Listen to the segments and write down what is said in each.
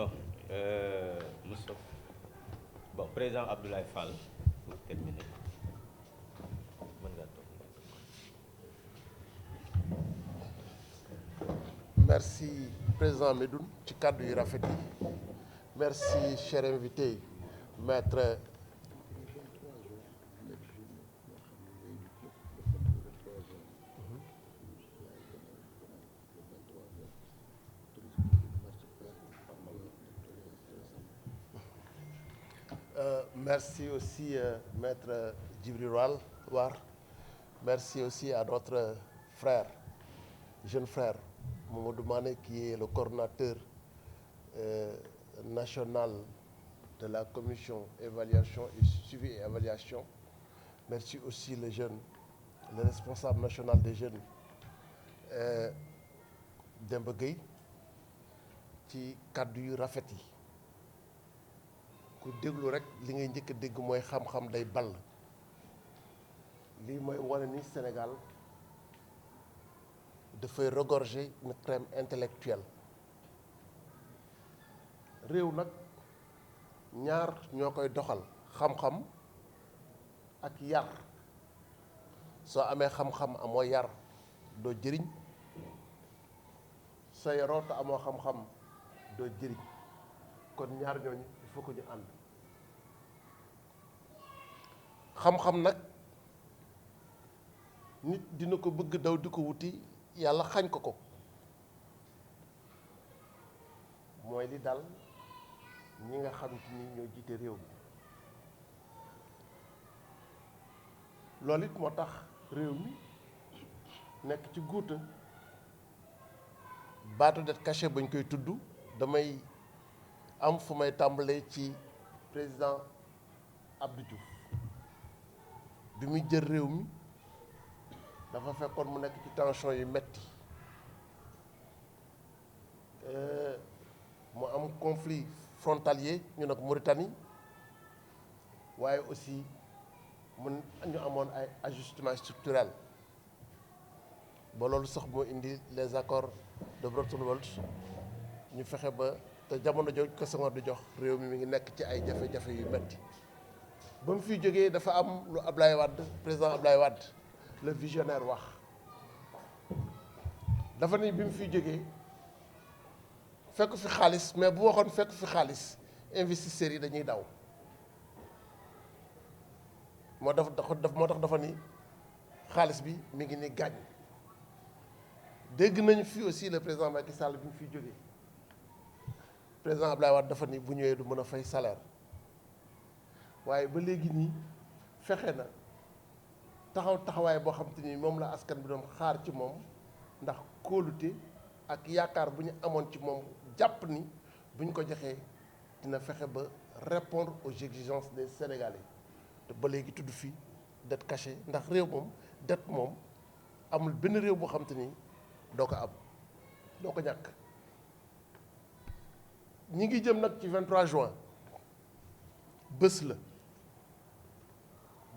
Bon, Moustapha, bon, président Abdoulaye Fall, pour terminer. Merci, président Medoune, ci kàddu yu rafet yi. Merci, cher invité, maître. Merci aussi, maître Djibril War. Merci aussi à notre frère, jeune frère, Mamadou Mané, qui est le coordonnateur national de la commission évaluation et suivi et évaluation. Merci aussi le responsable national des jeunes, Demba Gueye, ci kàddu yu rafet yi. ku déglu rek li ngay njëkk a dégg mooy xam-xam day ball. lii mooy wane ni Sénégal dafay regorger une crème intellectuelle. réew nag ñaar ñoo koy doxal, xam-xam ak yar. soo amee xam-xam amoo yar doo jëriñ, soo yaroo te amoo xam-xam doo jëriñ. kon ñaar ñooñu il faut que ñu ànd. xam-xam nag nit dina ko bëgg daw di ko wuti, yàlla xañ ko ko. mooy li dal ñi nga xam ni ñoo jiite réew mi. loolu it moo tax réew mi nekk ci guuta. baatu det caché bañ koy tudd, damay am fu may tàmbalee ci président Abdou Diouf. bi muy jël réew mi dafa fekkoon mu nekk ci tension yu metti. mu am conflit frontalier ñu nag Mauritanie, waaye aussi ñu amoon ay ajustement structurel. ba loolu sax moo indi les accords de Bretton Woods. ñu fexe ba te jamono jooju ko Senghor di jox réew mi ngi nekk ci ay jafe-jafe yu metti. ba mu fiy jógee dafa am lu Ablaye Wade, président Ablaye Wade, le visionnaire wax. dafa ni bi mu fiy jógee fekk fi xaalis, mais bu waxoon fekk fi xaalis investisseurs yi dañuy daw. moo tax dafa ni xaalis bi mi ngi ni gàññ. dégg nañu fii aussi le président Macky Sall bi mu fiy jógee président Ablaye Wade dafa ni bu ñëwee du mën a fay salaire. waaye ba léegi nii fexe na taxawaay boo xam te ni moom la askan bi doon xaar ci moom, ndax kóolute ak yaakaar bu ñu amoon ci moom, jàpp ni bu ñu ko joxee dina fexe ba répondre aux exigences des Sénégalais. te ba léegi tudd fii dette cachée, ndax réew moom dette moom amul benn réew boo xam te ni doo ko am, doo ko ñàkk. ñi ngi jëm nag ci 23 juin bés la.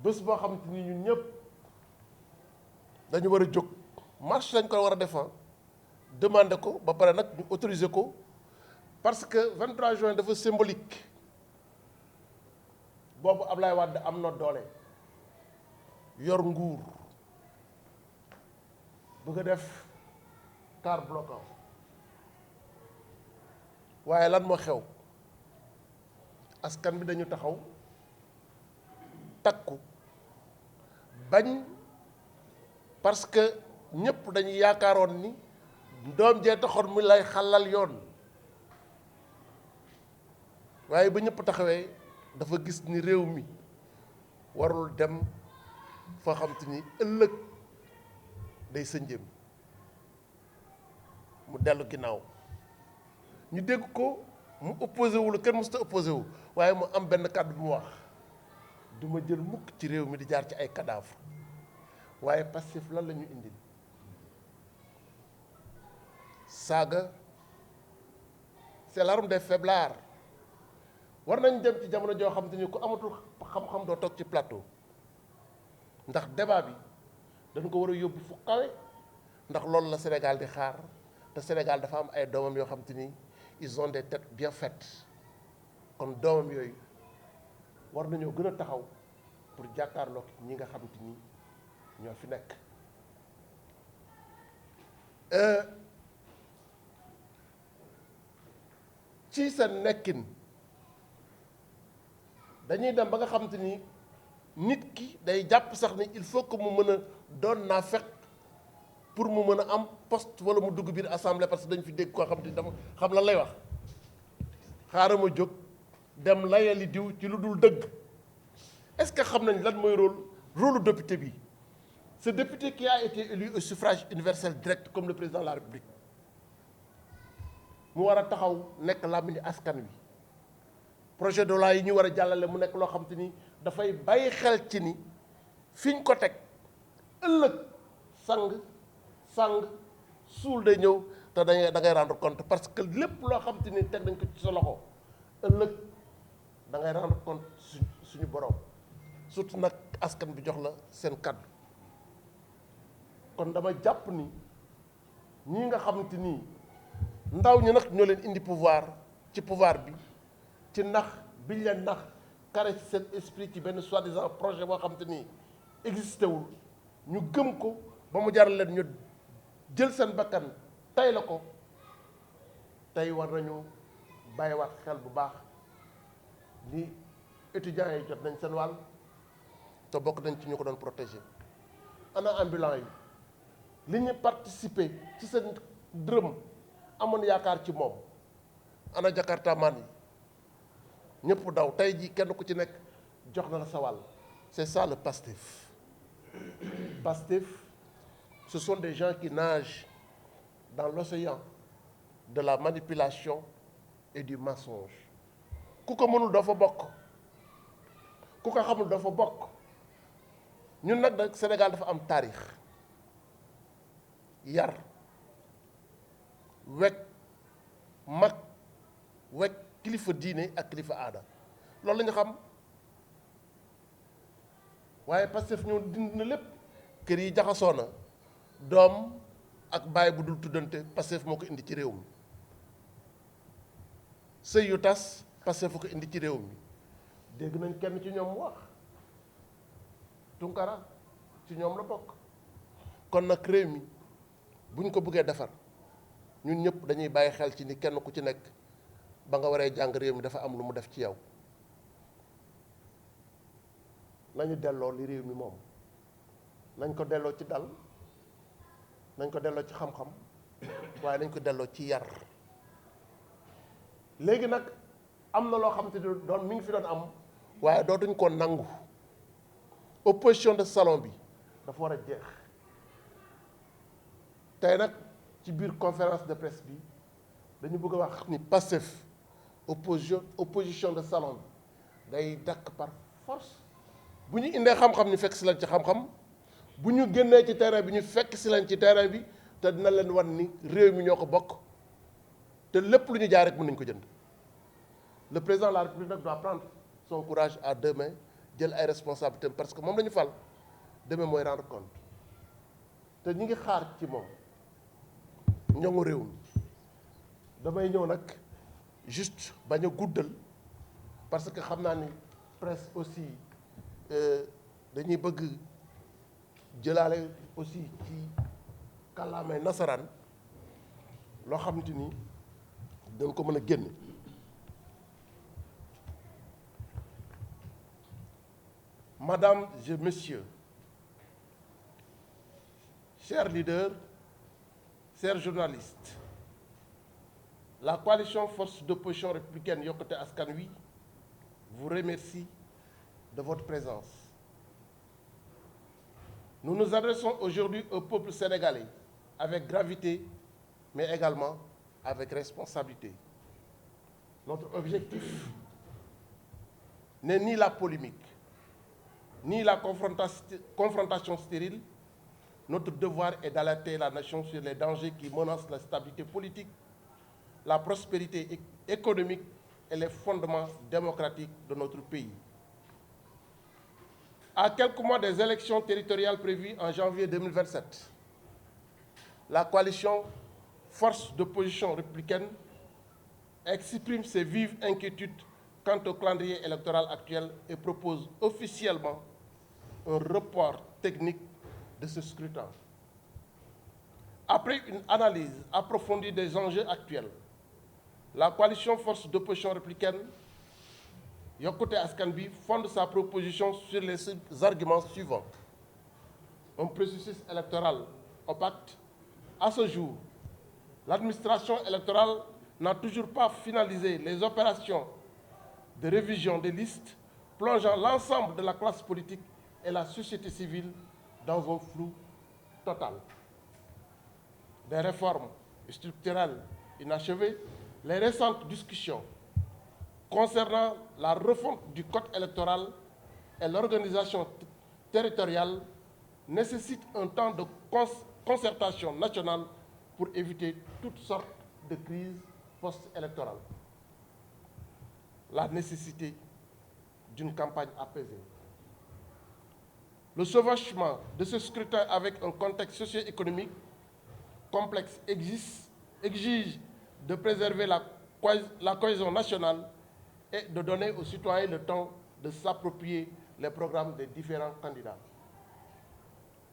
bés boo xam te ni ñun ñëpp dañu war a jóg marche lañ ko war a defar, demander ko ba pare nag ñu autoriser ko, parce que 23 juin dafa symbolique. boobu Ablaye Wade am na doole, yor nguur, bëgg a def quart bloquant. waaye lan moo xew? askan bi dañu taxaw takku bañ, parce que ñëpp dañu yaakaaroon ni doom jee taxoon mu lay xalal yoon. waaye ba ñëpp taxawee dafa gis ni réew mi warul dem foo xam te ni ëllëg day sënjëm, mu dellu ginnaaw. ñu dégg ko mu opposé wu la, kenn mësuta opposé wu, waaye mu am benn kàddu bu mu wax: du ma jël mukk ci réew mi di jaar ci ay cadavre. waaye Pastef lan la ñu indil? saaga. c'est l'arme des faiblards. war nañ dem ci jamono joo xam te ni ku amatul xam-xam doo toog ci plateau, ndax débat bi dañ ko war a yóbbu fu kawe, ndax loolu la Sénégal di xaar. te Sénégal dafa am ay doomam yoo xam te ni ils ont des têtes bien faites kon doomam yooyu war nañoo gën a taxaw pour jàkkaarloog ñi nga xamante ni ñoo fi nekk. ci seen nekkin dañuy dem ba nga xamante ni nit ki day jàpp sax ni il faut que mu mën a doon naa fekk pour mu mën a am poste wala mu dugg biir assemblée parce que dañu fi dégg koo xam te dama xam lan lay wax xaaral ma jóg dem layali diw ci lu dul dëgg. Est-ce que xam nañ lan mooy rôle député bi ce député qui a été élu au suffrage universel direct comme le président de la République mu war a taxaw nekk làmmiñu askan wi projet de loi yi ñu war a jàllale mu nekk loo xam te ni dafay bàyyi xel ci ni fi ñu ko teg ëllëg sang suul day ñëw te da ngay rendre compte parce que lépp loo xam te ni teg nañ ko ci sa loxo ëllëg da ngay rendre compte suñu borom surtout nag askan bi jox la seen kàddu kon dama jàpp ni ñii nga xamante ni ndaw ñi nag ñoo leen indi pouvoir bi ci nax biñ leen nax carré ci seen esprit ci benn soi-disant projet boo xamante ni existé wul ñu gëm ko ba mu jaral leen ñu jël seen bakkan tey la ko tey war nañu bàyyiwaat xel bu baax ni étudiants yi jot nañ seen wàll te bokk nañ ci ñu ko doon protéger ana ambulant yi li ñu participer ci seen dërëm amoon yaakaar ci moom ana jakartaman yi ñëpp daw tey jii kenn ku ci nekk jox na la sa wàll. C'est ça le PASTEF. PASTEF, ce sont des gens qui nagent dans l'océan de la manipulation et du mensonge. ku ko mënul doo fa bokk ku ko xamul doo fa bokk ñun nag Sénégal dafa am taarix yar wekk mag wekk kilifa diine ak kilifa aada loolu la ñu xam waaye Pastef ñoo dindi na lépp kër yi jaxasoo na doom ak baay bu dul tuddante Pastef moo ko indi ci réew mi sëy yu tas Pastef fu ko indi ci réew mi dégg nañ kenn ci ñoom wax Tunkara ci ñoom la bokk kon nag réew mi bu ñu ko bëggee defar ñun ñëpp dañuy bàyyi xel ci ni kenn ku ci nekk ba nga waree jàng réew mi dafa am lu mu def ci yow nañu delloo li réew mi moom nañ ko delloo ci dal nañ ko delloo ci xam-xam waaye nañ ko delloo ci yar léegi nag am na loo xam te doon mi ngi fi doon am waaye dootuñ ko nangu opposition de salon bi dafa war a jeex tey nag ci biir conférence de presse bi dañu bëgg a wax ni Pastef opposition de salon bi day dakk par force bu ñu indee xam-xam ñu fekk si leen ci xam-xam bu ñu génnee ci terrain bi ñu fekk si leen ci terrain bi te dina leen wan ni réew mi ñoo ko bokk te lépp lu ñu jaar rek mën nañu ko jënd le président de la République nag doit prendre son courage à deux mains jël ay responsabilités parce que moom la ñu fal demain mooy rendre compte te ñi ngi xaar ci moom ñoŋu réew mi damay ñëw nag juste bañ a guddal parce que xam naa ni presse aussi dañuy bëgg jëlaale aussi ci kàllaamay nasaraan loo xamante ni dañ ko mën a génn Madame et Messieurs, chers leaders, chers journalistes, la coalition Force d'opposition républicaine Yokkute Askan Wi vous remercie de votre présence. Nous nous adressons aujourd'hui au peuple sénégalais avec gravité, mais également avec responsabilité. Notre objectif n'est ni la polémique, ni la confrontation stérile. Notre devoir est d'alerter la nation sur les dangers qui menacent la stabilité politique, la prospérité économique et les fondements démocratiques de notre pays. À quelques mois des élections territoriales prévues en janvier 2027, la coalition Force d'opposition républicaine exprime ses vives inquiétudes quant au calendrier électoral actuel et propose officiellement un report technique de ce scrutin. Après une analyse approfondie des enjeux actuels, la coalition Force d'opposition républicaine Yokkute Askan Wi fonde sa proposition sur les arguments suivants. Un processus électoral opaque. À ce jour, l'administration électorale n'a toujours pas finalisé les opérations de révision des listes, plongeant l'ensemble de la classe politique et la société civile dans un flou total. Des réformes structurelles inachevées, les récentes discussions concernant la refonte du code électoral et l'organisation territoriale nécessitent un temps de concertation nationale pour éviter toutes sortes de crises post-électorales. La nécessité d'une campagne apaisée. Le chevauchement de ce scrutin avec un contexte socio-économique complexe exige de préserver la cohésion nationale et de donner aux citoyens le temps de s'approprier les programmes des différents candidats.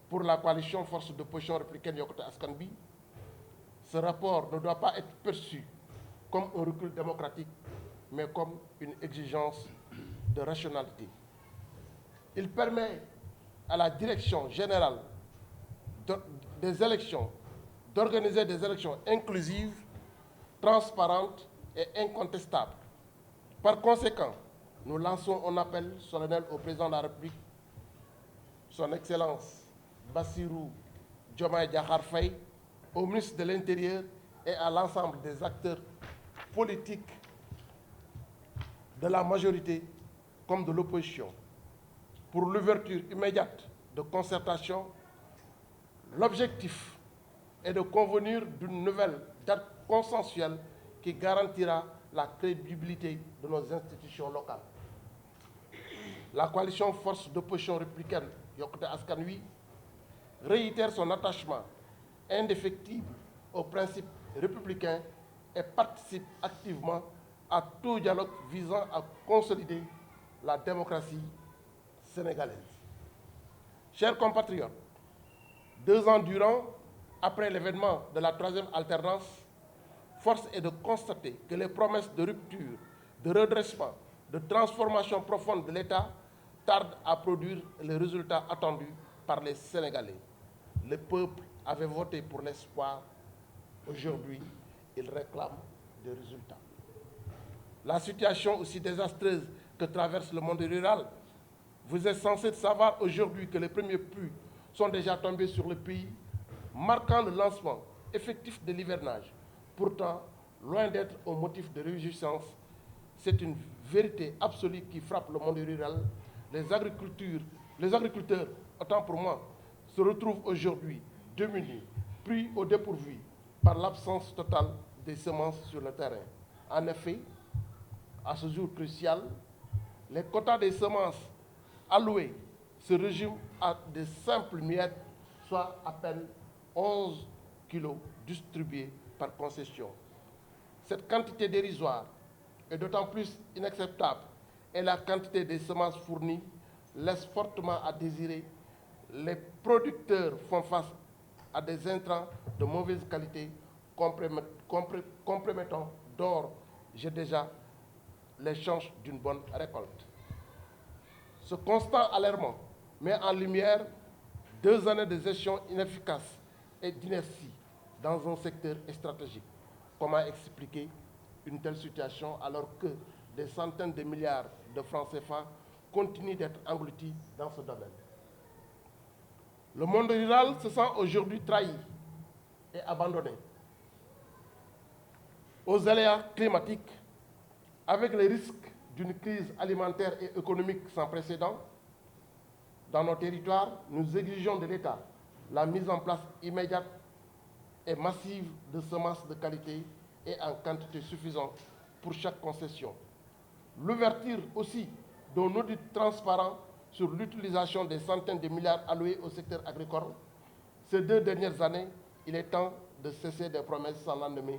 Pour la coalition Force d'opposition républicaine Yokkute Askan Wi, ce rapport ne doit pas être perçu comme un recul démocratique, mais comme une exigence de rationalité. Il permet à la direction générale des élections d'organiser des élections inclusives, transparentes et incontestables. Par conséquent, nous lançons un appel solennel au président de la République, son Excellence Bassirou Diomaye Diakhar Faye, au ministre de l'Intérieur et à l'ensemble des acteurs politiques de la majorité comme de l'opposition pour l'ouverture immédiate de concertation. L'objectif est de convenir d'une nouvelle date consensuelle qui garantira la crédibilité de nos institutions locales. La coalition Force d'opposition républicaine Yokkute Askan Wi réitère son attachement indéfectible aux principes républicains et participe activement à tout dialogue visant à consolider la démocratie sénégalaise. Chers compatriotes, 2 ans durant, après l'événement de la 3e alternance, force est de constater que les promesses de rupture, de redressement, de transformation profonde de l'État tardent à produire les résultats attendus par les Sénégalais. Le peuple avait voté pour l'espoir. Aujourd'hui, il réclame des résultats. La situation aussi désastreuse que traverse le monde rural. Vous êtes censé savoir aujourd'hui que les premiers pluies sont déjà tombées sur le pays, marquant le lancement effectif de l'hivernage. Pourtant, loin d'être un motif de réjouissance, c'est une vérité absolue qui frappe le monde rural. Les agriculteurs, autant pour moi, se retrouvent aujourd'hui démunis, pris au dépourvu par l'absence totale des semences sur le terrain. En effet, à ce jour crucial, les quotas des semences alloués se résument à des simples miettes, soit à peine 11 kilos distribués par concession. Cette quantité dérisoire est d'autant plus inacceptable et la quantité des semences fournies laisse fortement à désirer. Les producteurs font face à des intrants de mauvaise qualité compromettant d'ores et déjà les chances d'une bonne récolte. Ce constat alarmant met en lumière 2 années de gestion inefficace et d'inertie dans un secteur stratégique. Comment expliquer une telle situation alors que des centaines de milliards de francs CFA continuent d'être engloutis dans ce domaine? Le monde rural se sent aujourd'hui trahi et abandonné aux aléas climatiques, avec les risques d'une crise alimentaire et économique sans précédent. Dans nos territoires, nous exigeons de l'État la mise en place immédiate et massive de semences de qualité et en quantité suffisante pour chaque concession. L'ouverture aussi d'un audit transparent sur l'utilisation des centaines de milliards alloués au secteur agricole. Ces 2 dernières années, il est temps de cesser des promesses sans lendemain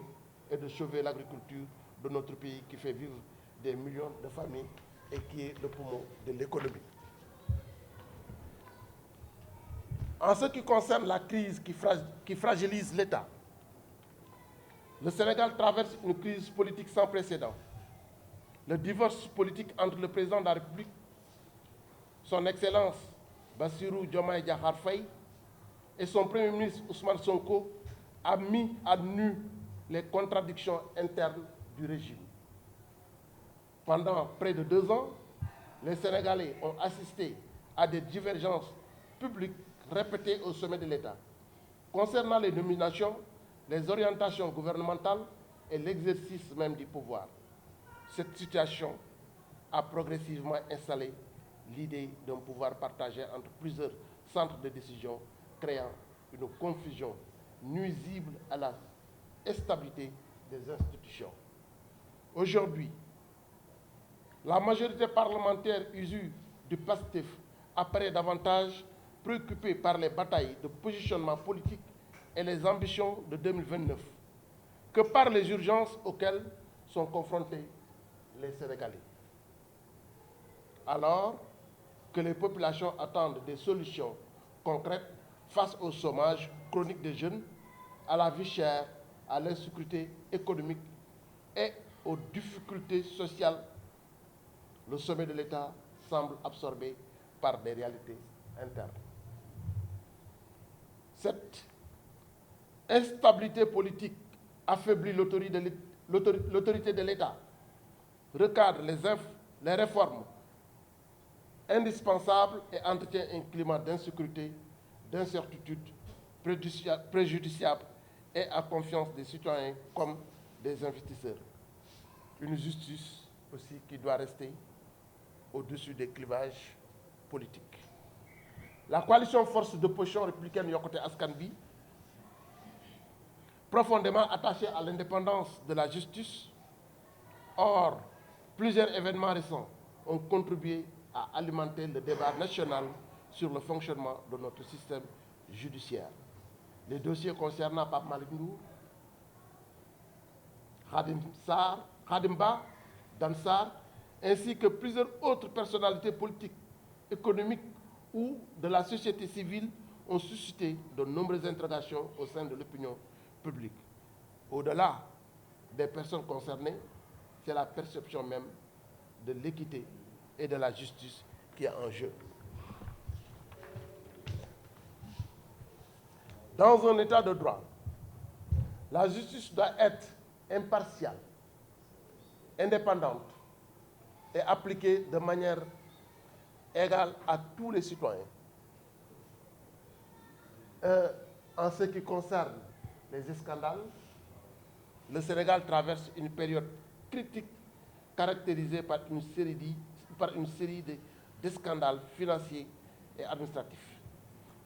et de sauver l'agriculture de notre pays qui fait vivre des millions de familles et qui est le poumon de l'économie. En ce qui concerne la crise qui fragilise l'État, le Sénégal traverse une crise politique sans précédent. Le divorce politique entre le président de la République, son Excellence Bassirou Diomaye Diakhar Faye, et son Premier ministre Ousmane Sonko a mis à nu les contradictions internes du régime. Pendant près de 2 ans, les Sénégalais ont assisté à des divergences publiques répétées au sommet de l'État, concernant les nominations, les orientations gouvernementales et l'exercice même du pouvoir. Cette situation a progressivement installé l'idée d'un pouvoir partagé entre plusieurs centres de décision, créant une confusion nuisible à la stabilité des institutions. Aujourd'hui, la majorité parlementaire issue du PASTEF apparaît davantage préoccupée par les batailles de positionnement politique et les ambitions de 2029 que par les urgences auxquelles sont confrontés les Sénégalais. Alors que les populations attendent des solutions concrètes face au chômage chronique des jeunes, à la vie chère, à l'insécurité économique et aux difficultés sociales, le sommet de l'État semble absorbé par des réalités internes. Cette instabilité politique affaiblit l'autorité de l'État, recadre les réformes indispensables et entretient un climat d'insécurité, d'incertitude préjudiciable et à confiance des citoyens comme des investisseurs. Une justice aussi qui doit rester au-dessus des clivages politiques. La coalition force d'opposition républicaine Yokkute Askan Wi, profondément attachée à l'indépendance de la justice. Or, plusieurs événements récents ont contribué à alimenter le débat national sur le fonctionnement de notre système judiciaire. Les dossiers concernant Pape Malick Ndour, Khadim Ba, Dan Sarr, ainsi que plusieurs autres personnalités politiques, économiques ou de la société civile ont suscité de nombreuses interrogations au sein de l'opinion publique. Au-delà des personnes concernées, c'est la perception même de l'équité et de la justice qui est en jeu. Dans un état de droit, la justice doit être impartiale, indépendante et appliquée de manière égale à tous les citoyens. En ce qui concerne les scandales, le Sénégal traverse une période critique caractérisée par une série de scandales financiers et administratifs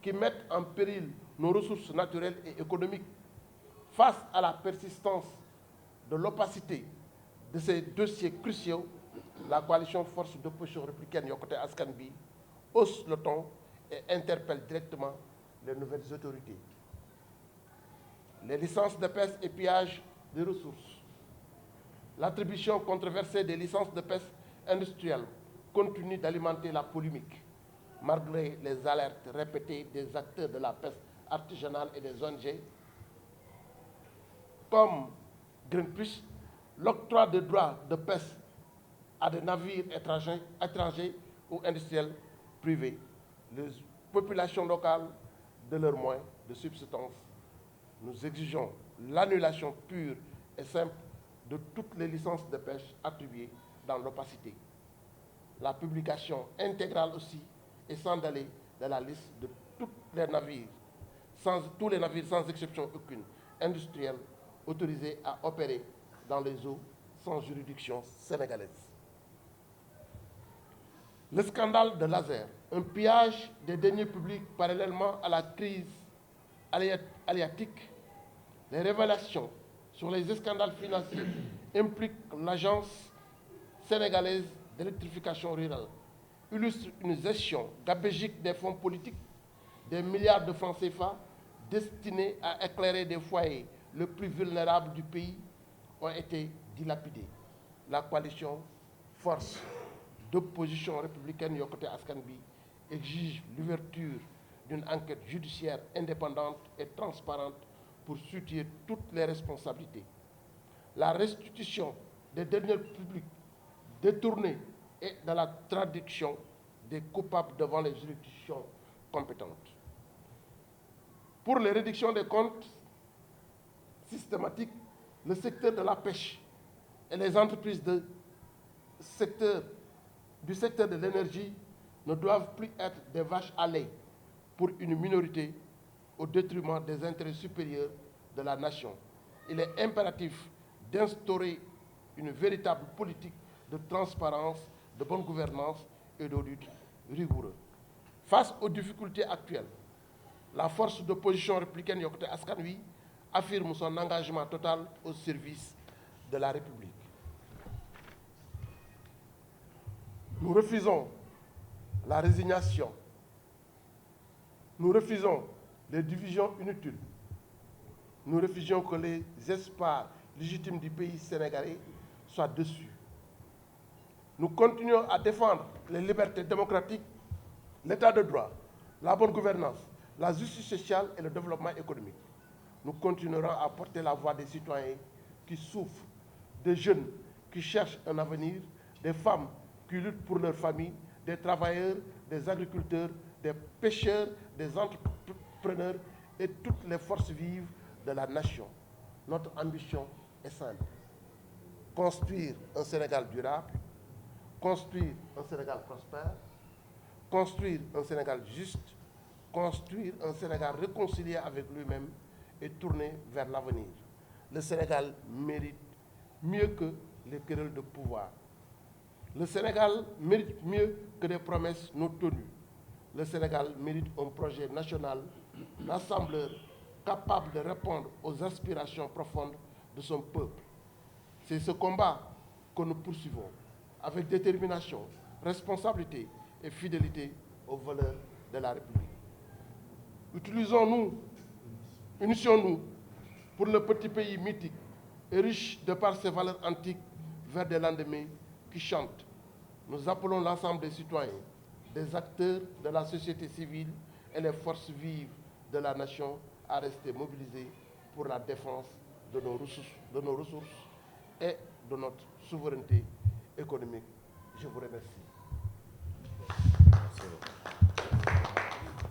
qui mettent en péril nos ressources naturelles et économiques. Face à la persistance de l'opacité de ces dossiers cruciaux, la coalition force d'opposition républicaine Yokkute Askan Wi hausse le ton et interpelle directement les nouvelles autorités. Les licences de pêche et pillage des ressources, l'attribution controversée des licences de pêche industrielles continue d'alimenter la polémique, malgré les alertes répétées des acteurs de la pêche artisanale et des ONG, comme Greenpeace. L'octroi de droits de pêche à des navires étrangers ou industriels privés, les populations locales de leurs moyens de subsistance. Nous exigeons l'annulation pure et simple de toutes les licences de pêche attribuées dans l'opacité. La publication intégrale aussi et sans délai de la liste de tous les navires sans exception aucune, industriels autorisés à opérer dans les eaux sans juridiction sénégalaise. Le scandale de Laser, un pillage des deniers publics parallèlement à la crise halieutique. Les révélations sur les scandales financiers impliquent l'Agence sénégalaise d'électrification rurale, illustrent une gestion gabégique des fonds politiques, des milliards de francs CFA destinés à éclairer des foyers les plus vulnérables du pays ont été dilapidé. La coalition force d'opposition républicaine Yokkute Askan Wi exige l'ouverture d'une enquête judiciaire indépendante et transparente pour situer toutes les responsabilités. La restitution des deniers publics détournés et de la traduction des coupables devant les juridictions compétentes. Pour les réductions des comptes systématiques, le secteur de la pêche et les entreprises du secteur de l'énergie ne doivent plus être des vaches à lait pour une minorité au détriment des intérêts supérieurs de la nation. Il est impératif d'instaurer une véritable politique de transparence, de bonne gouvernance et d'audit rigoureux. Face aux difficultés actuelles, la force d'opposition républicaine Yokkute Askan Wi affirme son engagement total au service de la République. Nous refusons la résignation. Nous refusons les divisions inutiles. Nous refusons que les espoirs légitimes du pays sénégalais soient déçus. Nous continuons à défendre les libertés démocratiques, l'état de droit, la bonne gouvernance, la justice sociale et le développement économique. Nous continuerons à porter la voix des citoyens qui souffrent, des jeunes qui cherchent un avenir, des femmes qui luttent pour leur famille, des travailleurs, des agriculteurs, des pêcheurs, des entrepreneurs et toutes les forces vives de la nation. Notre ambition est simple: construire un Sénégal durable, construire un Sénégal prospère, construire un Sénégal juste, construire un Sénégal réconcilié avec lui-même et tourné vers l'avenir. Le Sénégal mérite mieux que les querelles de pouvoir. Le Sénégal mérite mieux que des promesses non tenues. Le Sénégal mérite un projet national rassembleur capable de répondre aux aspirations profondes de son peuple. C'est ce combat que nous poursuivons avec détermination, responsabilité et fidélité aux valeurs de la République. Unissons-nous pour le petit pays mythique et riche de par ses valeurs antiques vers des lendemains qui chantent. Nous appelons l'ensemble des citoyens, des acteurs de la société civile et les forces vives de la nation à rester mobilisés pour la défense de nos ressources et de notre souveraineté économique. Je vous remercie. Merci beaucoup.